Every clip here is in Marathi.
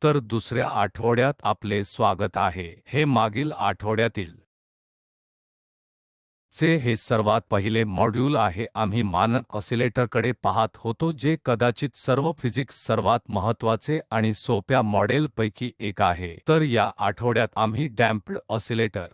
तर दुसऱ्या आठवड्यात आपले स्वागत आहे। हे मागील आठवड्यातील हे सर्वात पहिले मॉड्यूल आहे। आम्ही मानक ऑसिलेटरकडे पाहत होतो जे कदाचित सर्व फिजिक्स सर्वात महत्त्वाचे आणि सोप्या मॉडेलपैकी एक आहे। तर या आठवड्यात आम्ही डॅम्प्ड ऑसिलेटर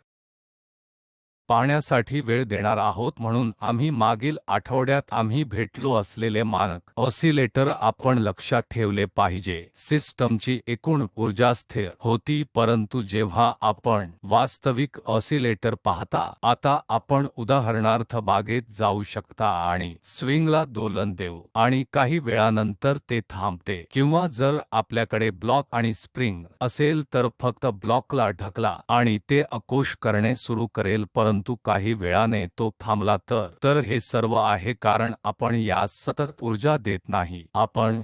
पाहण्यासाठी वेळ देणार आहोत। म्हणून आम्ही मागील आठवड्यात आम्ही भेटलो असलेले मानक ऑसिलेटर आपण लक्षात ठेवले पाहिजे। सिस्टमची एकूण ऊर्जा स्थिर होती, परंतु जेव्हा आपण वास्तविक ऑसिलेटर पाहता, आता आपण उदाहरणार्थ बागेत जाऊ शकता आणि स्विंगला दोलन देऊ आणि काही वेळानंतर ते थांबते, किंवा जर आपल्याकडे ब्लॉक आणि स्प्रिंग असेल तर फक्त ब्लॉकला ढकला आणि ते अकोश करणे सुरू करेल, परंतु काही वेळाने तो थांबला तर हे सर्व आहे कारण आपण यास सतत ऊर्जा देत नाही। आपण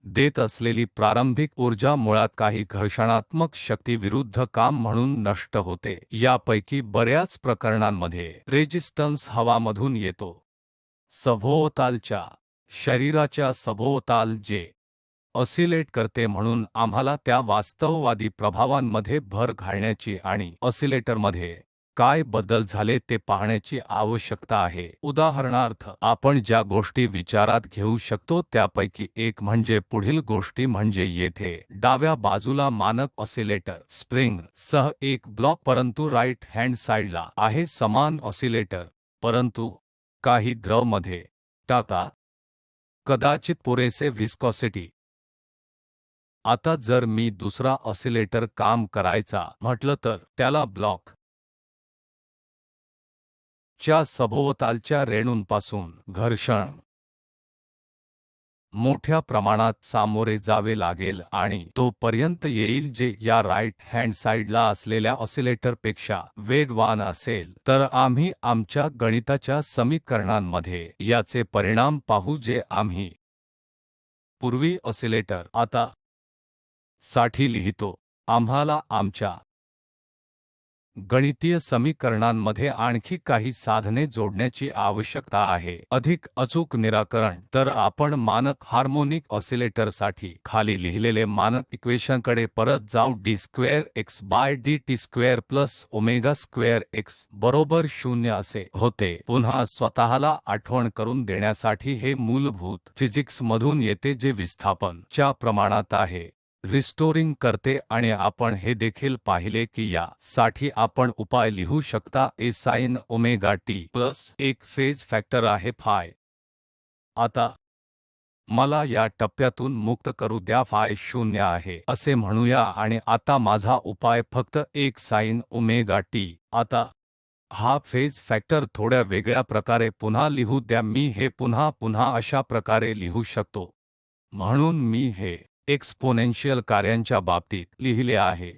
देत असलेली प्रारंभिक ऊर्जा मुळात काही घर्षणात्मक शक्ती विरुद्ध काम म्हणून नष्ट होते। यापैकी बऱ्याच प्रकरणांमध्ये रेजिस्टन्स हवामधून येतो, सभोवतालच्या शरीराच्या सभोवताल जे ऑसिलेट करते। म्हणून आम्हाला त्या वास्तववादी प्रभावांमध्ये भर घालण्याची आणि ऑसिलेटरमध्ये काय बदल झाले ते पाहण्याची आवश्यकता आहे। उदाहरणार्थ, आपण ज्या गोष्टी विचारात घेऊ शकतो त्यापैकी एक म्हणजे पुढील गोष्टी म्हणजे येथे डाव्या बाजूला मानक ऑसिलेटर स्प्रिंग सह एक ब्लॉक, परंतु राईट हँड साइडला आहे समान ऑसिलेटर, परंतु काही द्रव मध्ये टाका, कदाचित पुरेसे व्हिस्कोसिटी। आता जर मी दुसरा ऑसिलेटर काम करायचा म्हटलं तर त्याला ब्लॉक च्या सभोवतालच्या रेणूंपासून घर्षण मोठ्या प्रमाणात सामोरे जावे लागेल आणि तोपर्यंत येईल जे या राईट हँड साइडला असलेल्या ऑसिलेटरपेक्षा वेगवान असेल। तर आम्ही आमच्या गणिताच्या समीकरणांमध्ये याचे परिणाम पाहू जे आम्ही पूर्वी ऑसिलेटर आता साठी लिहितो। आम्हाला आमच्या गणितीय समीकरणांमध्ये आणखी काही साधने जोडण्याची आवश्यकता आहे। अधिक अचूक निराकरण तर आपण मानक हार्मोनिक ऑसिलेटरसाठी खाली लिहिलेले मानक इक्वेशनकडे परत जाऊ। D square X by D T square plus omega square X बरोबर 0 असे होते। पुन्हा स्वतःला आठवण करून देण्यासाठी हे मूलभूत फिजिक्समधून येते जे विस्थापन च्या प्रमाणात आहे, रिस्टोरिंग करते। आणि आपण हे देखील पाहिले की या साठी आपण उपाय लिहू शकता ए साइन ओमेगा टी प्लस एक फेज फॅक्टर आहे फाय। आता मला या टप्प्यातून मुक्त करू द्या, फाय 0 आहे असे म्हणूया आणि आता माझा उपाय फक्त एक साइन ओमेगा टी। आता हा फेज फॅक्टर थोड्या वेगळ्या प्रकारे पुन्हा लिहू द्या, मी हे पुन्हा अशा प्रकारे लिहू शकतो। म्हणून मी हे एक्सपोनेन्शियल कार्यांच्या बाबतीत लिहिले आहे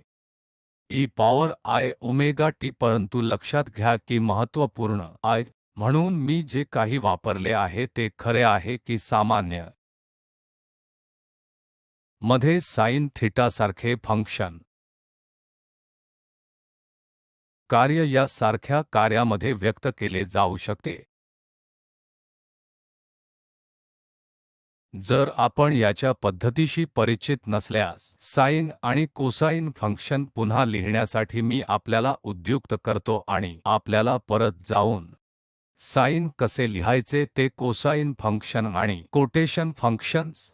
E power i omega T, परंतु लक्षात घ्या की महत्त्वपूर्ण आय म्हणून मी जे काही वापरले आहे ते खरे आहे की सामान्य मध्ये साइन थीटासारखे फंक्शन कार्य या सारख्या कार्यामध्ये व्यक्त केले जाऊ शकते। जर आपण याच्या पद्धतीशी परिचित नसल्यास साइन आणि कोसाइन फंक्शन पुन्हा लिहिण्यासाठी मी आपल्याला उद्युक्त करतो आणि आपल्याला परत जाऊन साइन कसे लिहायचे ते कोसाइन फंक्शन आणि कोटेशन फंक्शन्स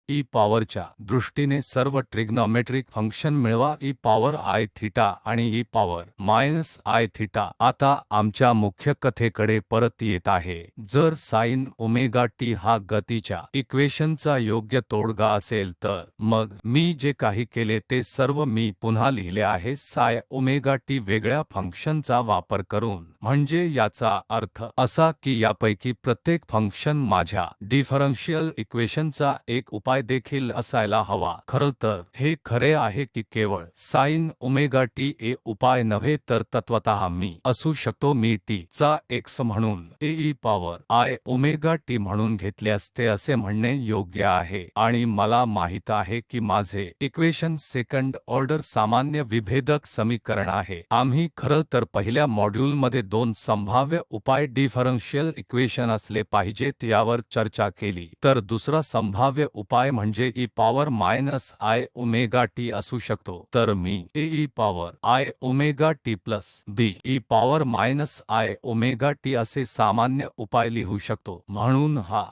ई पॉवरच्या दृष्टीने सर्व ट्रिग्नॉमेट्रिक फंक्शन मिळवा ई पॉवर आय थीटा आणि E power minus I theta. आता आमच्या मुख्य कथेकडे परत येत आहे। जर साइन ओमेगा टी हा गतीच्या इक्वेशनचा योग्य तोडगा असेल तर मग मी जे काही केले ते सर्व मी पुन्हा लिहिले आहे साय ओमेगा टी वेगळ्या फंक्शनचा वापर करून, म्हणजे याचा अर्थ असा की यापैकी प्रत्येक फंक्शन माझ्या डिफरन्शियल इक्वेशनचा एक उपाय देखील असायला हवा। खरं तर हे खरे आहे की केवळ साइन ओमेगा टी ए उपाय नव्हे तर तत्वतः मी असू शकतो मी टी चा एक्स म्हणून a e power i omega t म्हणून घेतले असते असे म्हणणे योग्य आहे। आणि मला माहित आहे की माझे इक्वेशन सेकंड ऑर्डर सामान्य विभेदक समीकरण आहे। आम्ही खरं तर पहिल्या मॉड्यूलमध्ये दोन संभाव्य उपाय डिफरन्शियल इक्वेशन असले पाहिजेत यावर चर्चा केली, तर दुसरा संभाव्य उपाय उपाय म्हणजे e power minus I omega T असू शकतो, तर मी e power I omega T plus b e power minus I omega T असे सामान्य उपाय लिहू शकतो. म्हणून हा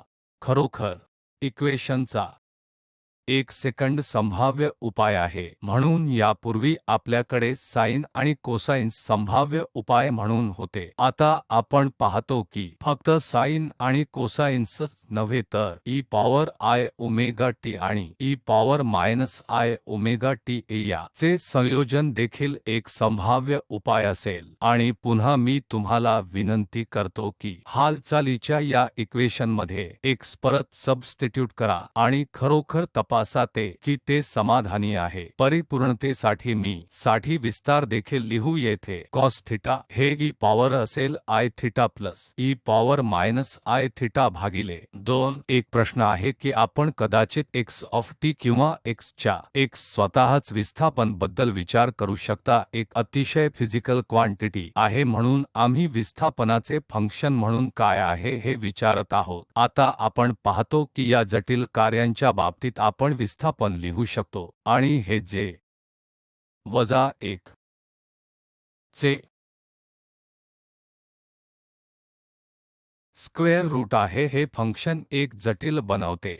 खरोखर इक्वेशनचा एक सेकंड संभाव्य उपाय आहे. म्हणून यापूर्वी आपल्याकडे साइन आणि कोसाइन संभाव्य उपाय म्हणून होते. आता आपण पाहतो की फक्त साइन आणि कोसाइन्सच नव्हे तर e power I omega T आणि e power minus I omega T याचे संयोजन देखील एक संभाव्य उपाय असेल. आणि पुन्हा मी तुम्हाला विनंती करतो की हालचालीच्या या इक्वेशनमध्ये x परत सबस्टिट्यूट करा आणि खरोखर तपासा की ते समाधानी आहे. परिपूर्णतेसाठी मी साठी विस्तार देखील लिहू येथे cos थीटा हे e पॉवर असेल I theta plus e power minus I theta भागिले 2. एक प्रश्न आहे की आपण कदाचित x ऑफ t किंवा x च्या x स्वतःच विस्थापन बद्दल विचार करू शकता. एक अतिशय फिजिकल क्वांटिटी आहे म्हणून आम्ही विस्थापनाचे फंक्शन म्हणून काय आहे हे विचारत आहोत. आता आपण पाहतो की या जटिल कार्यांच्या बाबतीत आपण विस्थापन लिहू शकतो आणि हे जे वजा 1 चे स्क्वेअर रूट आहे हे फंक्शन एक जटिल बनवते.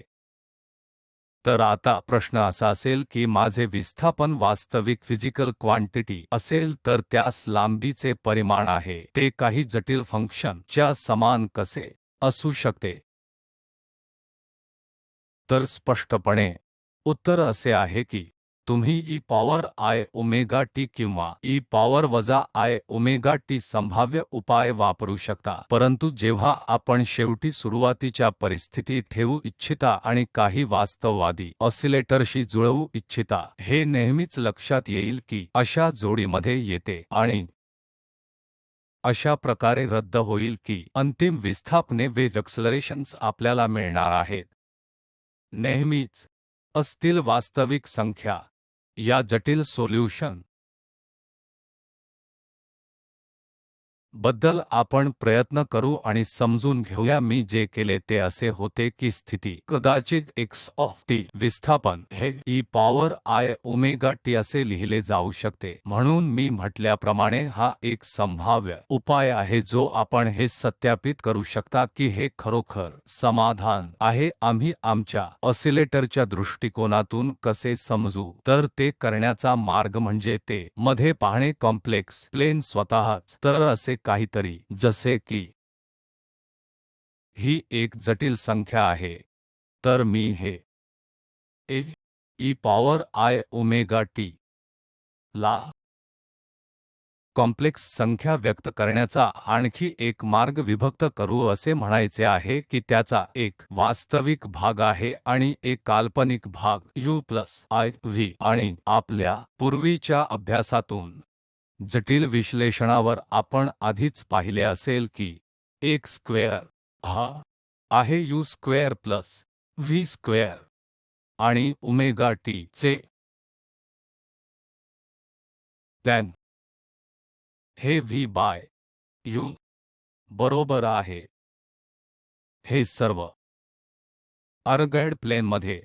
तर आता प्रश्न असा असेल की माझे विस्थापन वास्तविक फिजिकल क्वांटिटी असेल तर त्यास लांबीचे परिमाण आहे ते काही जटिल फंक्शन च्या समान कसे असू शकते. तर स्पष्टपणे उत्तर असे आहे की तुम्ही e power I omega T किंवा e पॉवर वजा I ओमेगा टी संभाव्य उपाय वापरू शकता. परंतु जेव्हा आपण शेवटी सुरुवातीच्या परिस्थिती ठेवू इच्छिता आणि काही वास्तववादी ऑसिलेटरशी जुळवू इच्छिता, हे नेहमीच लक्षात येईल की अशा जोडीमध्ये येते आणि अशा प्रकारे रद्द होईल की अंतिम विस्थापने वेव्ह एक्सलरेशन्स आपल्याला मिळणार आहेत. नेहमीच असतील वास्तविक संख्या या जटिल सोल्यूशन बद्दल आपण प्रयत्न करू आणि समजून घेऊया. मी जे केले ते असे होते की स्थिती कदाचित x ऑफ t विस्थापन हे e power I omega T असे लिहिले जाऊ शकते. म्हणून मी म्हटल्याप्रमाणे हा एक संभाव्य उपाय आहे जो आपण हे सत्यापित करू शकता की हे खरोखर समाधान आहे. आम्ही आमच्या ऑसिलेटरच्या दृष्टिकोनातून कसे समजू तर ते करण्याचा मार्ग म्हणजे ते मध्ये पाहणे कॉम्प्लेक्स प्लेन स्वतःच. तर असे काहीतरी जसे की ही एक जटिल संख्या आहे तर मी हे e power I omega T ला कॉम्प्लेक्स संख्या व्यक्त करण्याचा आणखी एक मार्ग विभक्त करू असे म्हणायचे आहे की त्याचा एक वास्तविक भाग आहे आणि एक काल्पनिक भाग u प्लस I v. आणि आपल्या पूर्वीच्या अभ्यासातून जटिल विश्लेषणावर आपण आधीच पाहिले असेल की एक स्क्वेअर हा आहे u square plus v square आणि ओमेगा टी चे टॅन हे v बाय u बरोबर आहे. हे सर्व अर्गड प्लेनमध्ये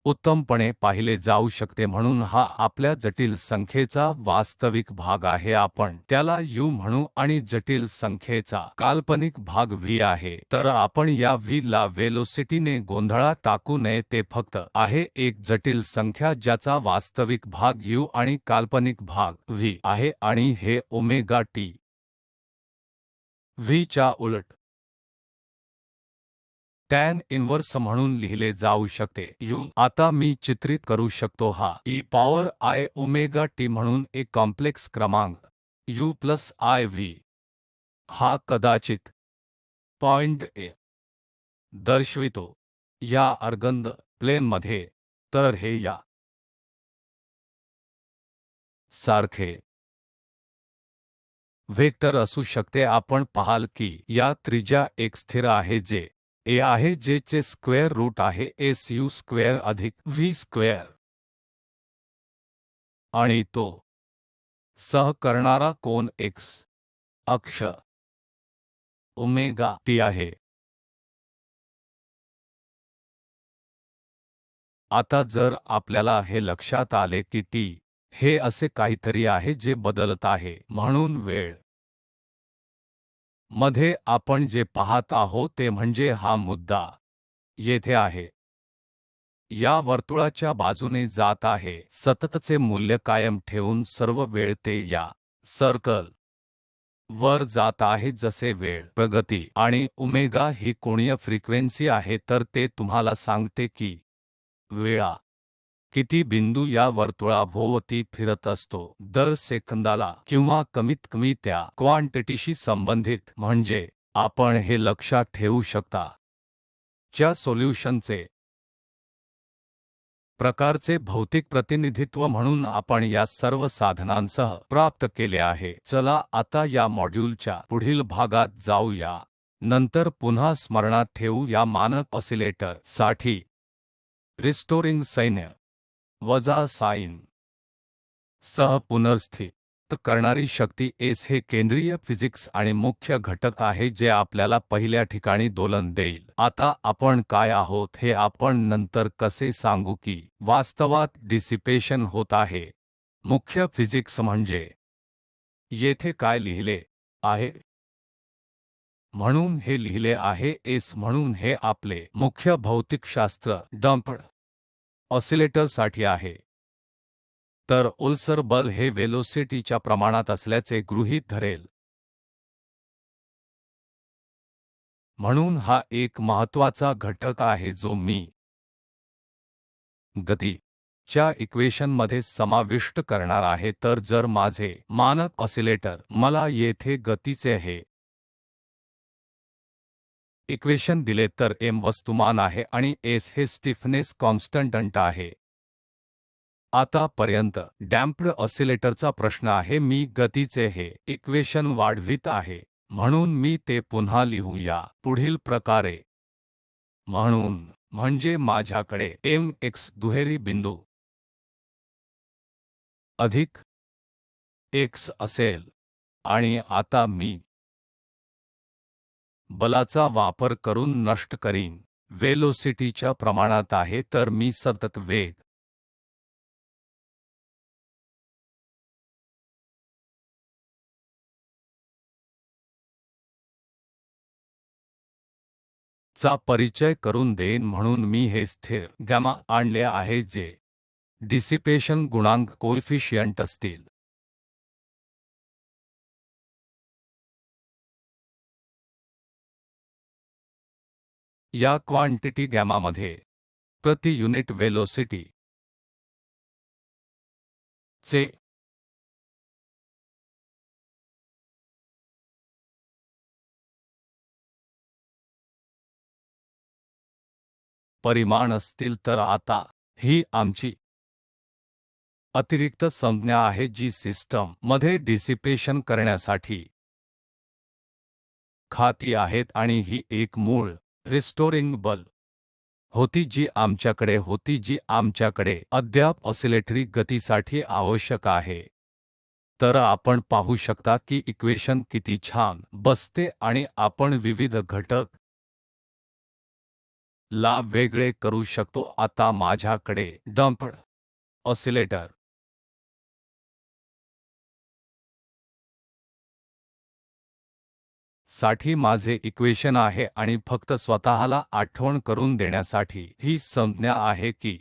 उत्तमपणे पाहिले जाऊ शकते. म्हणून हा आपल्या जटिल संख्येचा वास्तविक भाग आहे, आपण त्याला u म्हणू आणि जटिल संख्येचा काल्पनिक भाग v आहे. तर आपण या v ला वेलोसिटीने गोंधळात टाकू नये. ते फक्त आहे एक जटिल संख्या ज्याचा वास्तविक भाग u आणि काल्पनिक भाग v आहे आणि हे ओमेगा टी v च्या उलट टॅन इन्व्हर्स म्हणून लिहिले जाऊ शकते. आता मी चित्रित करू शकतो हा e power I omega t म्हणून एक कॉम्प्लेक्स क्रमांक u प्लस I v. हा कदाचित पॉइंट a दर्शवितो या अर्गंद प्लेनमध्ये. तर हे या सारखे वेक्टर असू शकते. आपण पाहाल की या त्रिज्या एक स्थिर आहे जे a आहे, जे चे स्क्वेअर रूट आहे su स्क्वेअर अधिक v स्क्वेअर आणि तो सह करणारा कोन x अक्ष ओमेगा टी आहे. आता जर आपल्याला हे लक्षात आले की टी हे असे काहीतरी आहे जे बदलत आहे, म्हणून वेळ मध्ये आपण जे पाहत आहोत ते म्हणजे हा मुद्दा येथे आहे. या वर्तुळाच्या बाजूने जात आहे, सततचे मूल्य कायम ठेवून सर्व वेळ ते या सर्कल वर जात आहे जसे वेळ प्रगती आणि ओमेगा ही कोणीय फ्रिक्वेन्सी आहे, तर ते तुम्हाला सांगते की वेळा किती बिंदू या वर्तुळाभोवती फिरत असतो दर सेकंदाला किंवा कमीत कमी त्या क्वांटिटीशी संबंधित. म्हणजे आपण हे लक्षात ठेवू शकता च्या सोल्युशनचे प्रकारचे भौतिक प्रतिनिधित्व म्हणून आपण या सर्व साधनांसह प्राप्त केले आहे. चला आता या मॉड्यूलच्या पुढील भागात जाऊया. नंतर पुन्हा स्मरणात ठेवू या मानक ऑसिलेटर साठी रिस्टोरिंग सैन्य वजा साइन सह पुनर्स्थित करणारी शक्ती एस हे केंद्रीय फिजिक्स आणि मुख्य घटक आहे जे आपल्याला पहिल्या ठिकाणी दोलन देईल. आता आपण काय आहोत हे आपण नंतर कसे सांगू की वास्तवात डिसिपेशन होत आहे. मुख्य फिजिक्स म्हणजे येथे काय लिहिले आहे म्हणून हे लिहिले आहे एस म्हणून हे आपले मुख्य भौतिकशास्त्र डम्प्ड ऑसिलेटरसाठी आहे. तर ओलसर बल हे वेलोसिटीच्या प्रमाणात असल्याचे गृहीत धरेल. म्हणून हा एक महत्त्वाचा घटक आहे जो मी गती च्या इक्वेशनमध्ये समाविष्ट करणार आहे. तर जर माझे मानक ऑसिलेटर मला येथे गतीचे हे इक्वेशन दिले तर m वस्तुमान आहे आणि s हे स्टिफनेस कॉन्स्टंट आहे. आतापर्यंत डॅम्प्ड ऑसिलेटरचा प्रश्न आहे. मी गतीचे हे इक्वेशन वाढवित आहे म्हणून मी ते पुन्हा लिहूया पुढील प्रकारे. म्हणून म्हणजे माझ्याकडे mx दुहेरी बिंदू अधिक x असेल आणि आता मी बलाचा वापर करून नष्ट करीन. वेलोसिटीच्या प्रमाणात आहे तर मी सतत वेग चा परिचय करून देईन म्हणून मी हे स्थिर गॅमा आणले आहे जे डिसिपेशन गुणांक कोएफिशियंट असतील. या क्वांटिटी गॅमामध्ये प्रति युनिट वेलोसिटी चे परिमाण असतील. तर आता ही आमची अतिरिक्त संज्ञा आहे जी सिस्टम मध्ये डिसिपेशन करण्यासाठी खाती आहेत आणि ही एक मूळ रिस्टोरिंग बल होती जी आमच्याकडे अद्याप ऑसिलेटरी गतीसाठी आवश्यक आहे. तर आपण पाहू शकता की इक्वेशन किती छान बसते आणि आपण विविध घटक ला वेगळे करू शकतो. आता माझ्याकडे डम्प्ड ऑसिलेटर साठी माझे इक्वेशन आहे आणि फक्त स्वतःला आठवण करून देण्यासाठी ही संज्ञा आहे की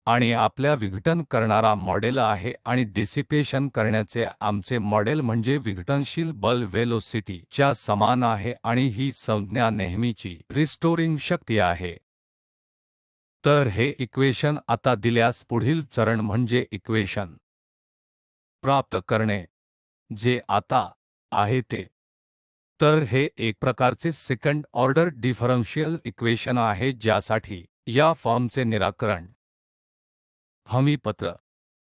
आणि आपल्या विघटन करणारा मॉडेल आहे आणि डिसिपेशन करण्याचे आमचे मॉडेल म्हणजे विघटनशील बल वेलोसिटी च्या समान आहे आणि ही संज्ञा नेहमीची रिस्टोरिंग शक्ती आहे. तर हे इक्वेशन आता दिल्यास पुढील चरण म्हणजे इक्वेशन प्राप्त करणे जे आता आहे ते. तर हे एक प्रकारचे सेकंड ऑर्डर डिफरन्शियल इक्वेशन आहे ज्यासाठी या फॉर्मचे निराकरण हमीपत्र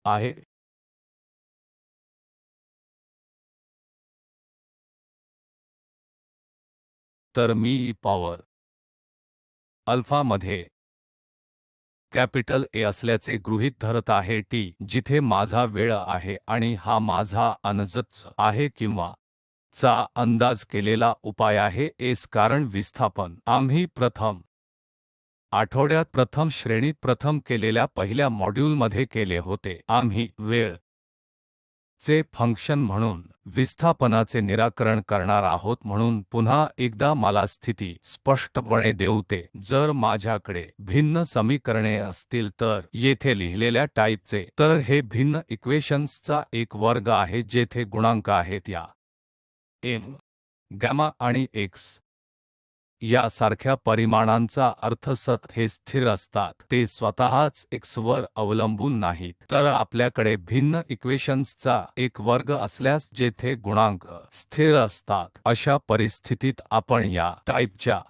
आहे. तर मी ई पॉवर अल्फामध्ये कॅपिटल ए असल्याचे गृहीत धरत आहे टी जिथे माझा वेळ आहे आणि हा माझा अनंत आहे किंवा चा अंदाज केलेला उपाय आहे एस, कारण विस्थापन आम्ही प्रथम आठवड्यात प्रथम श्रेणीत प्रथम केलेल्या पहिल्या मॉड्यूलमध्ये केले होते. आम्ही वेळ चे फंक्शन म्हणून विस्थापनाचे निराकरण करणार आहोत. म्हणून पुन्हा एकदा मला स्थिती स्पष्टपणे देऊते, जर माझ्याकडे भिन्न समीकरणे असतील तर येथे लिहिलेल्या टाईपचे, तर हे भिन्न इक्वेशन्सचा एक वर्ग आहे जेथे गुणांक आहेत या एम, गॅमा आणि एक्स यासारख्या परिमाणांचा अर्थ सत हे स्थिर असतात, ते स्वतःच x वर अवलंबून नाहीत. तर आपल्याकडे भिन्न इक्वेशन्सचा एक वर्ग असल्यास जेथे गुणांक स्थिर असतात, अशा परिस्थितीत आपण या टाईपच्या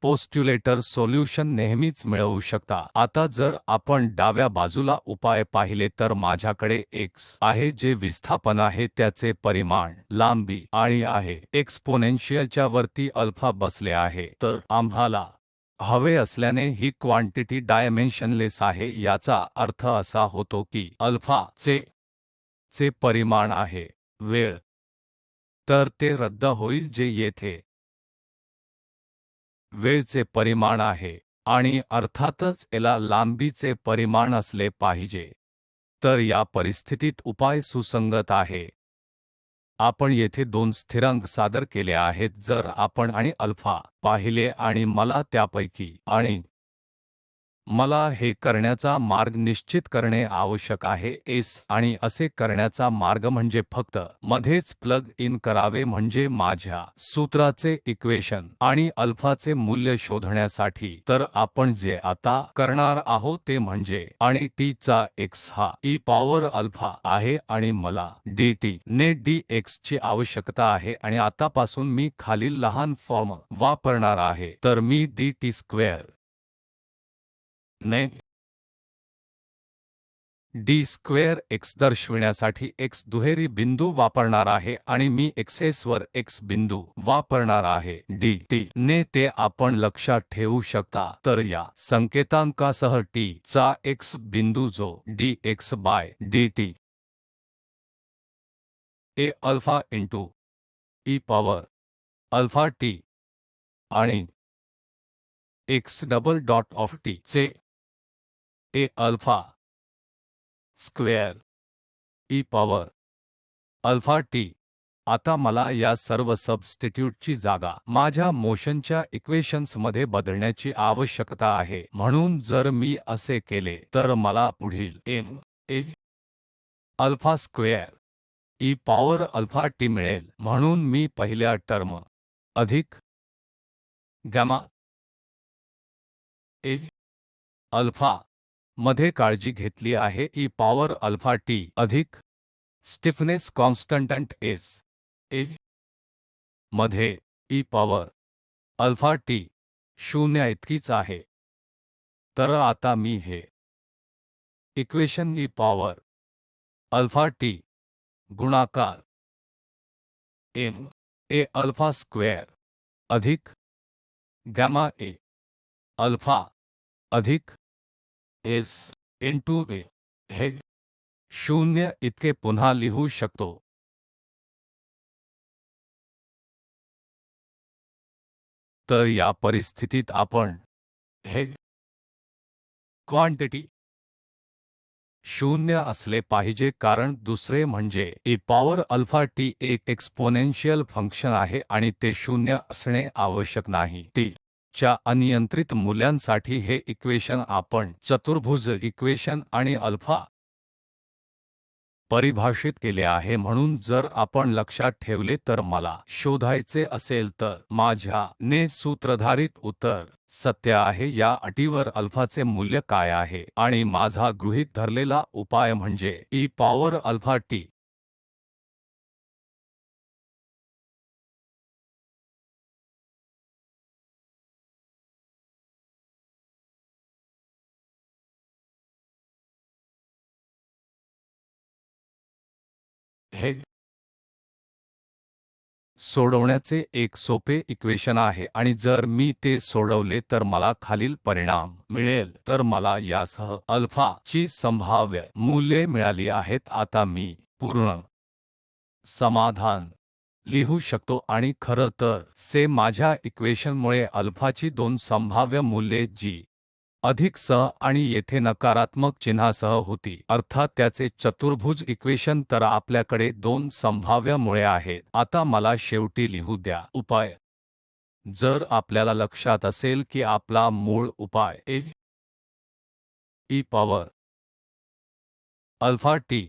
पोस्ट्युलेटर सोल्यूशन नेहमीच मिळवू शकता. आता जर आपण डाव्या बाजूला उपाय पाहिले तर माझ्याकडे x आहे जे विस्थापन आहे, त्याचे परिमाण लांबी आणि आहे एक्सपोनेन्शियलच्या वरती अल्फा बसले आहे. तर आम्हाला हवे असल्याने ही क्वांटिटी डायमेन्शनलेस आहे. याचा अर्थ असा होतो की अल्फा चे परिमाण आहे वेळ, तर ते रद्द होईल जे येथे वेळचे परिमाण आहे आणि अर्थातच एला लांबीचे परिमाण असले पाहिजे. तर या परिस्थितीत उपाय सुसंगत आहे. आपण येथे दोन स्थिरांक सादर केले आहेत. जर आपण आणि अल्फा पाहिले आणि मला त्यापैकी आणि मला हे करण्याचा मार्ग निश्चित करणे आवश्यक आहे एस, आणि असे करण्याचा मार्ग म्हणजे फक्त मध्येच प्लग इन करावे, म्हणजे माझ्या सूत्राचे इक्वेशन आणि अल्फाचे मूल्य शोधण्यासाठी. तर आपण जे आता करणार आहोत ते म्हणजे आणि टी चा x हा e पॉवर अल्फा आहे आणि मला dt ने dx ची आवश्यकता आहे. आणि आतापासून मी खालील लहान फॉर्म वापरणार आहे. तर मी dt स्क्वेअर ने d स्क्वेअर x दर्शविण्यासाठी x दुहेरी बिंदू वापरणार आहे आणि मी xs वर x बिंदू वापरणार आहे dt ने. ते आपण लक्षात ठेवू शकता. तर या संकेतांकासह t चा x बिंदू जो dx by dt a alpha into e power alpha t आणि x double dot of t चे a alpha square e power alpha T. आता मला या सर्व सबस्टिट्यूटची जागा माझ्या मोशनच्या इक्वेशन्समध्ये बदलण्याची आवश्यकता आहे. म्हणून जर मी असे केले तर मला पुढील m a alpha square e power alpha T मिळेल. म्हणून मी पहिल्या टर्म अधिक गॅमा a अल्फा मध्ये काळजी घेतली आहे e पॉवर अल्फा टी अधिक स्टिफनेस कॉन्स्टंट एस ए मध्ये e पॉवर अल्फा टी 0 इतकीच आहे. तर आता मी हे equation e power alpha T गुणाकार m a अल्फा स्क्वेअर अधिक गॅमा a अल्फा अधिक एस इनटू a हे 0 इतके पुन्हा लिहू शकतो. तर या परिस्थितीत आपण हे क्वांटिटी 0 असले पाहिजे, कारण दुसरे म्हणजे e पॉवर अल्फा टी एक एक्सपोनेन्शियल फंक्शन आहे आणि ते 0 असणे आवश्यक नाही. टी च्या अनियंत्रित मूल्यांसाठी हे इक्वेशन आपण चतुर्भुज इक्वेशन आणि अल्फा परिभाषित केले आहे. म्हणून जर आपण लक्षात ठेवले तर मला शोधायचे असेल तर माझ्या ने सूत्रधारित उत्तर सत्य आहे. या अटीवर अल्फाचे मूल्य काय आहे आणि माझा गृहीत धरलेला उपाय म्हणजे e पॉवर अल्फा टी. हे सोडवण्याचे एक सोपे इक्वेशन आहे आणि जर मी ते सोडवले तर मला खालील परिणाम मिळेल. तर मला यासह अल्फा ची संभाव्य मूल्ये मिळाली आहेत. आता मी पूर्ण समाधान लिहू शकतो आणि खरं तर से माझ्या इक्वेशनमुळे अल्फाची दोन संभाव्य मूल्ये जी अधिक सह आणि येथे नकारात्मक चिन्हासह होती, अर्थात त्याचे चतुर्भुज इक्वेशन. तर आपल्याकडे दोन संभाव्य मुळे आहेत. आता मला शेवटी लिहू द्या उपाय. जर आपल्याला लक्षात असेल की आपला मूळ उपाय e पॉवर अल्फा टी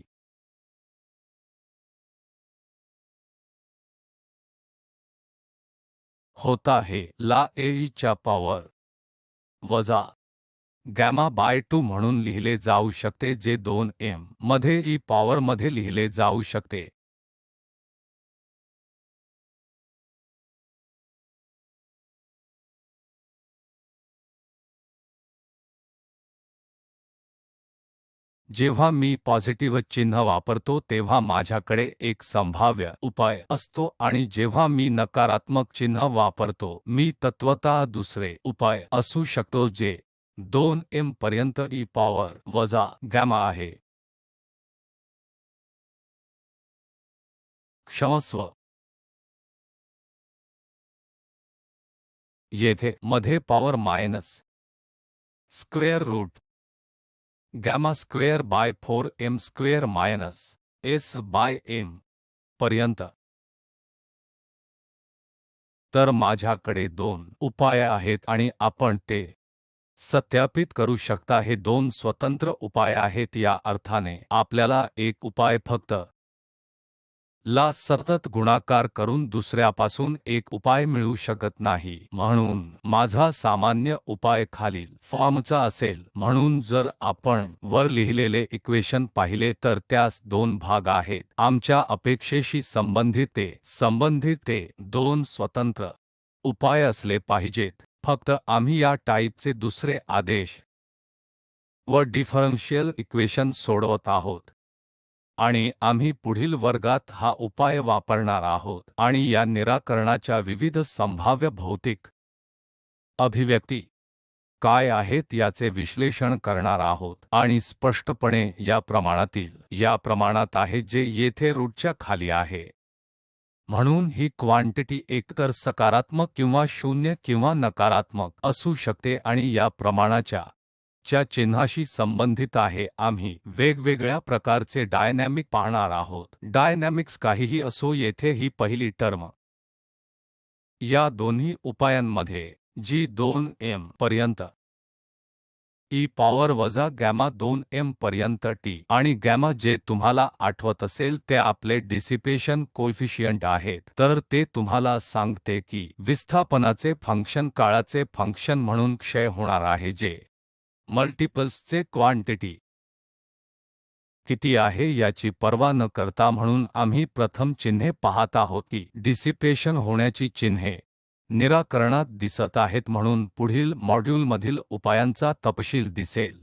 होता आहे ला e च्या पॉवर वजा गॅमा बाय 2 म्हणून लिहिले जाऊ शकते, जे 2m मध्ये e पॉवरमध्ये लिहिले जाऊ शकते. जेव्हा मी पॉझिटिव्ह चिन्ह वापरतो तेव्हा माझ्याकडे एक संभाव्य उपाय असतो आणि जेव्हा मी नकारात्मक चिन्ह वापरतो मी तत्वतः दुसरे उपाय असू शकतो, जे 2m पर्यंत e पॉवर वजा गॅमा आहे. क्षमस्व. येथे मध्ये power minus square root gamma square by 4m square minus s by m पर्यंत. तर माझ्याकडे दोन उपाय आहेत आणि आपण ते सत्यापित करू शकता. हे दोन स्वतंत्र उपाय आहेत. या अर्थाने आपल्याला एक उपाय फक्त ला सतत गुणाकार करून दुसऱ्यापासून एक उपाय मिळू शकत नाही. म्हणून माझा सामान्य उपाय खालील फॉर्मचा असेल. म्हणून जर आपण वर लिहिलेले इक्वेशन पाहिले तर त्यास दोन भाग आहेत. आमच्या अपेक्षेशी संबंधित ते दोन स्वतंत्र उपाय असले पाहिजेत. फक्त आम्ही या टाईपचे दुसरे आदेश व डिफरन्शियल इक्वेशन सोडवत आहोत आणि आम्ही पुढील वर्गात हा उपाय वापरणार आहोत आणि या निराकरणाच्या विविध संभाव्य भौतिक अभिव्यक्ती काय आहेत याचे विश्लेषण करणार आहोत. आणि स्पष्टपणे या प्रमाणात आहे जे येथे रूटच्या खाली आहे. म्हणून ही क्वांटिटी एकतर सकारात्मक किंवा शून्य किंवा नकारात्मक असू शकते आणि या प्रमाणाच्या चिन्हाशी संबंधित आहे. आम्ही वेगवेगळ्या प्रकारचे डायनॅमिक पाहणार आहोत. डायनॅमिक्स काहीही असो, येथे ही पहिली टर्म या दोन्ही उपायांमध्ये जी 2m पर्यंत e पॉवर वजा गॅमा 2m पर्यंत t आणि गॅमा, जे तुम्हाला आठवत असेल ते आपले डिसिपेशन कोइफिशियंट आहेत. तर ते तुम्हाला सांगते की विस्थापनाचे फंक्शन काळाचे फंक्शन म्हणून क्षय होणार आहे, जे मल्टिपल्सचे क्वांटिटी किती आहे याची पर्वा न करता. म्हणून आम्ही प्रथम चिन्हे पाहत आहोत की डिसिपेशन होण्याची चिन्हे निराकरणात दिसत आहेत. म्हणून पुढील मॉड्यूलमधील उपायांचा तपशील दिसेल.